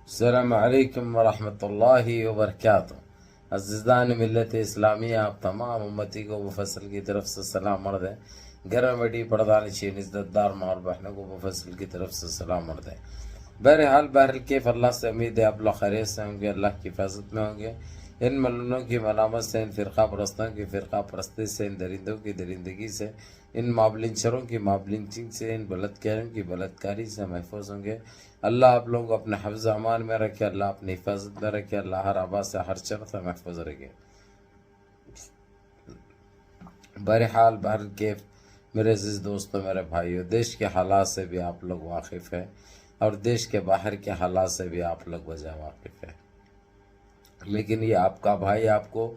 अस्सलामु अलैकुम वरहमतुल्लाहि वबरकातुहू। अज़ीज़ान मिल्लत इस्लामिया, आप तमाम उम्मती को मुफस्सिल की तरफ से सलाम अर्ज़ है। घर में बैठी पर्दानिशीन इज़्ज़तदार माँ और बहनों को मुफस्सिल की तरफ से सलाम अर्ज़ है। बहरहाल बहरकैफ अल्लाह से उम्मीद है आप लोग खैरियत से होंगे, अल्लाह की हिफाजत में होंगे। इन मलूनों की मलामत से, इन फ़िरक़ा परस्तों की फ़िरक़ा परस्ती से, इन दरिंदों की दरिंदगी से, इन माबलिंचरों की माबलिंचिंग से, इन बलात्कारियों की बलात्कारी से महफूज होंगे। अल्लाह आप लोगों को अपने हफ्ज़ अमान में रखे, अल्लाह अपनी हिफाजत में रखे, अल्लाह हर आबा से हर शर से महफूज रखे। बहरहाल बहरकैफ मेरे अज़ीज़ दोस्तों, मेरे भाइयों, देश के हालात से भी आप लोग वाकिफ़ है और देश के बाहर के हालात से भी आप लोग वजह वाकिफ़ है। लेकिन ये आपका भाई आपको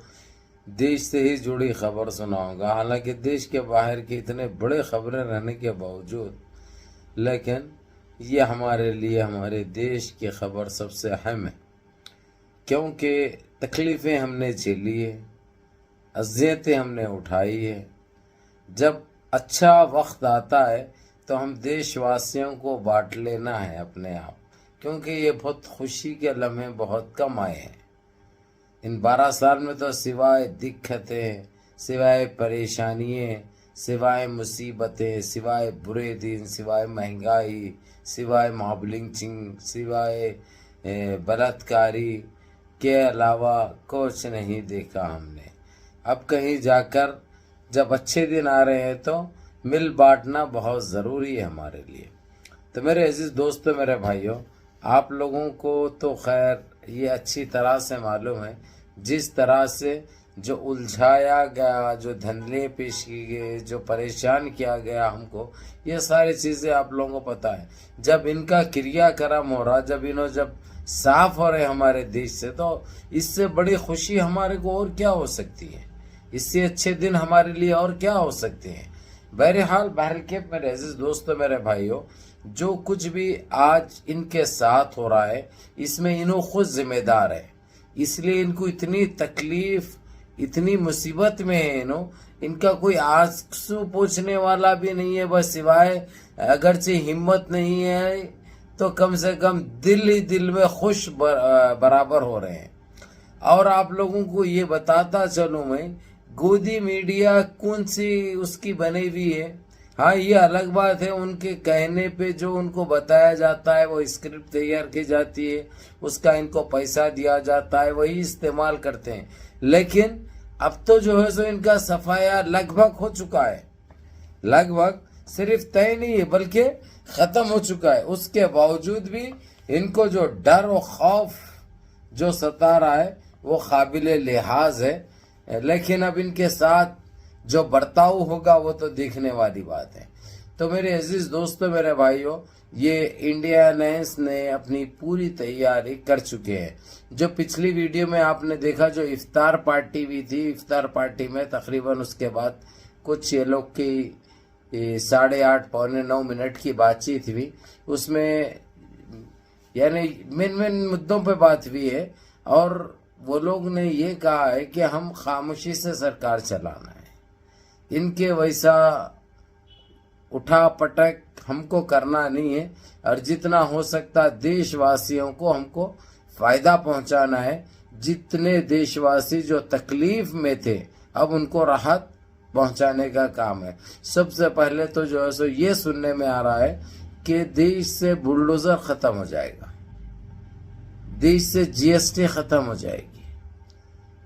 देश से ही जुड़ी खबर सुनाऊंगा। हालांकि देश के बाहर की इतने बड़े खबरें रहने के बावजूद, लेकिन ये हमारे लिए हमारे देश की खबर सबसे अहम है, क्योंकि तकलीफ़ें हमने झेली है, अज़ियतें हमने उठाई है। जब अच्छा वक्त आता है तो हम देशवासियों को बांट लेना है अपने आप, क्योंकि ये बहुत खुशी के लम्हे बहुत कम आए हैं। इन 12 साल में तो सिवाय दिक्कतें, सिवाय परेशानियाँ, सिवाय मुसीबतें, सिवाय बुरे दिन, सिवाय महंगाई, सिवाय मॉबलिंचिंग, सिवाय बलात्कारी के अलावा कुछ नहीं देखा हमने। अब कहीं जाकर जब अच्छे दिन आ रहे हैं तो मिल बांटना बहुत ज़रूरी है हमारे लिए। तो मेरे अजीज़ दोस्तों, मेरे भाइयों, आप लोगों को तो खैर ये अच्छी तरह से मालूम है, जिस तरह से जो उलझाया गया, जो धंधले पेश किए गए, जो परेशान किया गया हमको, ये सारी चीज़ें आप लोगों को पता है। जब इनका क्रियाक्रम हो रहा, जब साफ हो रहे हमारे देश से, तो इससे बड़ी खुशी हमारे को और क्या हो सकती है? इससे अच्छे दिन हमारे लिए और क्या हो सकते हैं? बहरहाल बहरकैफ मेरे अजीज दोस्तों, मेरे भाइयों, जो कुछ भी आज इनके साथ हो रहा है, इसमें इन्हों खुद जिम्मेदार है। इसलिए इनको इतनी तकलीफ, इतनी मुसीबत में है इनका कोई आंसू पोंछने वाला भी नहीं है। बस सिवाय अगरचे हिम्मत नहीं है तो कम से कम दिल ही दिल में खुश बराबर हो रहे हैं। और आप लोगों को ये बताता चलूं मैं, गोदी मीडिया कौन सी उसकी बनी हुई है। हाँ, ये अलग बात है, उनके कहने पे जो उनको बताया जाता है वो स्क्रिप्ट तैयार की जाती है, उसका इनको पैसा दिया जाता है, वही इस्तेमाल करते हैं। लेकिन अब तो जो है सो इनका सफाया लगभग हो चुका है, लगभग सिर्फ तय नहीं है बल्कि खत्म हो चुका है। उसके बावजूद भी इनको जो डर और खौफ जो सता रहा है वो काबिले लिहाज है। लेकिन अब इनके साथ जो बर्ताव होगा वो तो देखने वाली बात है। तो मेरे अजीज दोस्तों, मेरे भाइयों, ये इंडिया अलायंस ने अपनी पूरी तैयारी कर चुके हैं। जो पिछली वीडियो में आपने देखा, जो इफ्तार पार्टी भी थी, इफ्तार पार्टी में तकरीबन उसके बाद कुछ ये लोग की 8:30 पौने 9 मिनट की बातचीत हुई। उसमें यानी मेन मुद्दों पे बात हुई है और वो लोग ने ये कहा है कि हम खामोशी से सरकार चलाना है, इनके वैसा उठा पटक हमको करना नहीं है, और जितना हो सकता देशवासियों को हमको फायदा पहुंचाना है। जितने देशवासी जो तकलीफ में थे, अब उनको राहत पहुंचाने का काम है। सबसे पहले तो जो है सो ये सुनने में आ रहा है कि देश से बुलडोजर खत्म हो जाएगा, देश से जीएसटी खत्म हो जाएगी,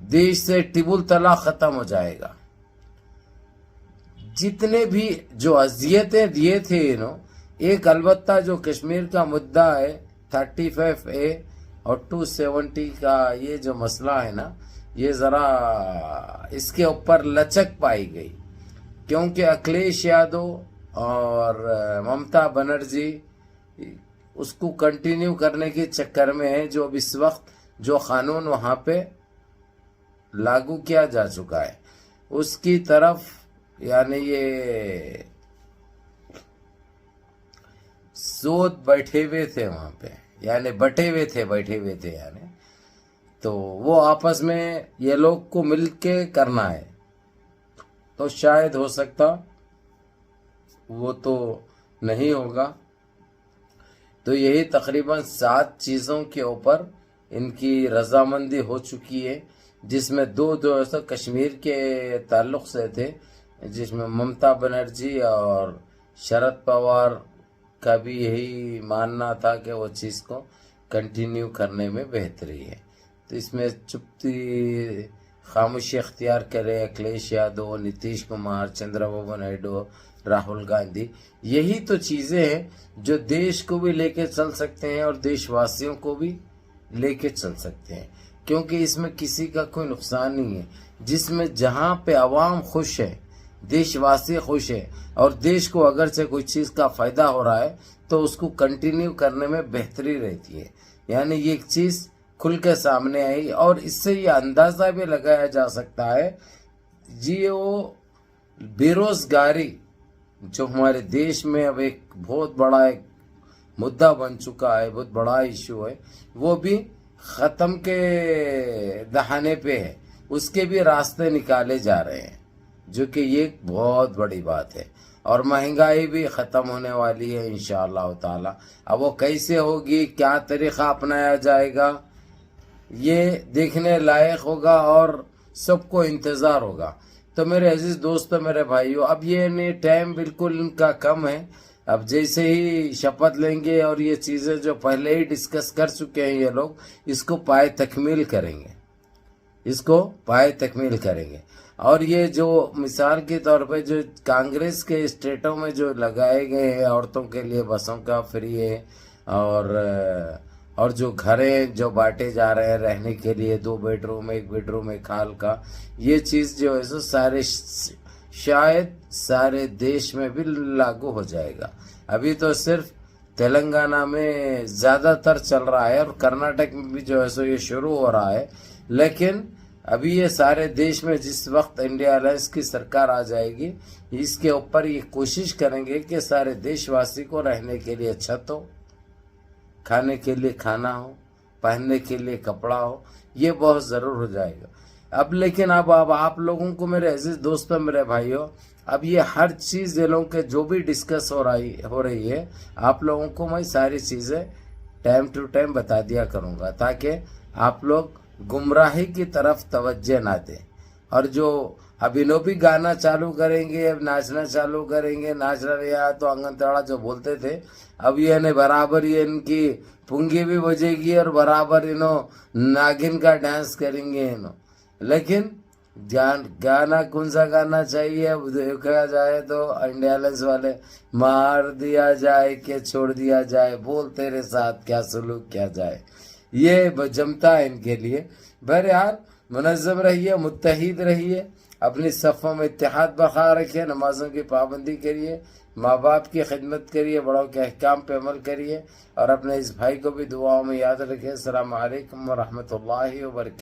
देश से टिबुल तलाक खत्म हो जाएगा। जितने भी जो अजियतें दिए थे एक अलबत्ता जो कश्मीर का मुद्दा है 35A और 270 का ये जो मसला है ना, ये जरा इसके ऊपर लचक पाई गई, क्योंकि अखिलेश यादव और ममता बनर्जी उसको कंटिन्यू करने के चक्कर में है। जो अब इस वक्त जो कानून वहां पे लागू किया जा चुका है उसकी तरफ, यानी ये सोच बैठे हुए थे वहां पे, यानी बैठे हुए थे यानी, तो वो आपस में ये लोग को मिलके करना है। तो शायद हो सकता वो तो नहीं होगा, तो यही तकरीबन 7 चीज़ों के ऊपर इनकी रजामंदी हो चुकी है, जिसमें दो जो है सो कश्मीर के ताल्लुक से थे, जिसमें ममता बनर्जी और शरद पवार का भी यही मानना था कि वो चीज़ को कंटिन्यू करने में बेहतरी है। तो इसमें चुप्पी खामोशी अख्तियार करे अखिलेश यादव, नीतीश कुमार, चंद्रबाबू नायडू, राहुल गांधी, यही तो चीज़ें हैं जो देश को भी लेके चल सकते हैं और देशवासियों को भी लेके चल सकते हैं, क्योंकि इसमें किसी का कोई नुकसान नहीं है। जिसमें जहां पे अवाम खुश है, देशवासी खुश है और देश को अगर से कोई चीज़ का फ़ायदा हो रहा है तो उसको कंटिन्यू करने में बेहतरी रहती है। यानी ये एक चीज़ खुल के सामने आई और इससे ये अंदाज़ा भी लगाया जा सकता है जी वो बेरोज़गारी जो हमारे देश में अब एक बहुत बड़ा एक मुद्दा बन चुका है, बहुत बड़ा इशू है, वो भी ख़त्म के दहाने पे है, उसके भी रास्ते निकाले जा रहे हैं, जो कि ये एक बहुत बड़ी बात है। और महंगाई भी ख़त्म होने वाली है इंशाअल्लाह ताला। अब वो कैसे होगी, क्या तरीक़ा अपनाया जाएगा, ये देखने लायक होगा और सबको इंतज़ार होगा। तो मेरे अजीज दोस्तों, मेरे भाइयों, अब ये नहीं, टाइम बिल्कुल इनका कम है। अब जैसे ही शपथ लेंगे और ये चीज़ें जो पहले ही डिस्कस कर चुके हैं ये लोग, इसको पाए तकमील करेंगे, इसको पाए तकमील करेंगे। और ये जो मिसाल के तौर पे जो कांग्रेस के स्टेटों में जो लगाए गए हैं औरतों के लिए बसों का फ्री है, और जो घरें जो बांटे जा रहे हैं रहने के लिए, 2 बेडरूम 1 बेडरूम 1 हाल का, ये चीज़ जो है सो शायद सारे देश में भी लागू हो जाएगा। अभी तो सिर्फ तेलंगाना में ज़्यादातर चल रहा है और कर्नाटक में भी जो है सो ये शुरू हो रहा है, लेकिन अभी ये सारे देश में जिस वक्त इंडिया अलायंस की सरकार आ जाएगी, इसके ऊपर ये कोशिश करेंगे कि सारे देशवासी को रहने के लिए छत हो, खाने के लिए खाना हो, पहनने के लिए कपड़ा हो, ये बहुत ज़रूर हो जाएगा। अब लेकिन अब आप लोगों को, मेरे अजीज दोस्तों, मेरे भाइयों, अब ये हर चीज़ ये लोगों के जो भी डिस्कस हो रही है, आप लोगों को मैं सारी चीज़ें टाइम टू टाइम बता दिया करूँगा, ताकि आप लोग गुमराही की तरफ तवज्जो ना दें। और जो अभिनव भी गाना चालू करेंगे, अब नाचना चालू करेंगे, नाच रहा तो आंगनवाड़ा जो बोलते थे, अब ये ने बराबर ये इनकी पुंगी भी बजेगी और बराबर इनो नागिन का डांस करेंगे इनो। लेकिन गाना कौन सा गाना चाहिए, अब देखा जाए तो इंडिया अलायंस वाले, मार दिया जाए कि छोड़ दिया जाए, बोल तेरे साथ क्या सलूक किया जाए, ये जमता है इनके लिए। बहरहाल मुनज़्ज़म रहिए, मुत्तहिद रहिए, अपनी सफ़ों में इत्तेहाद बरकरार रखिए, नमाज़ों की पाबंदी करिए, माँ बाप की खिदमत करिए, बड़ों के अहकाम पे अमल करिए और अपने इस भाई को भी दुआओं में याद रखिए। अस्सलामु अलैकुम व रहमतुल्लाहि व बरकातहू।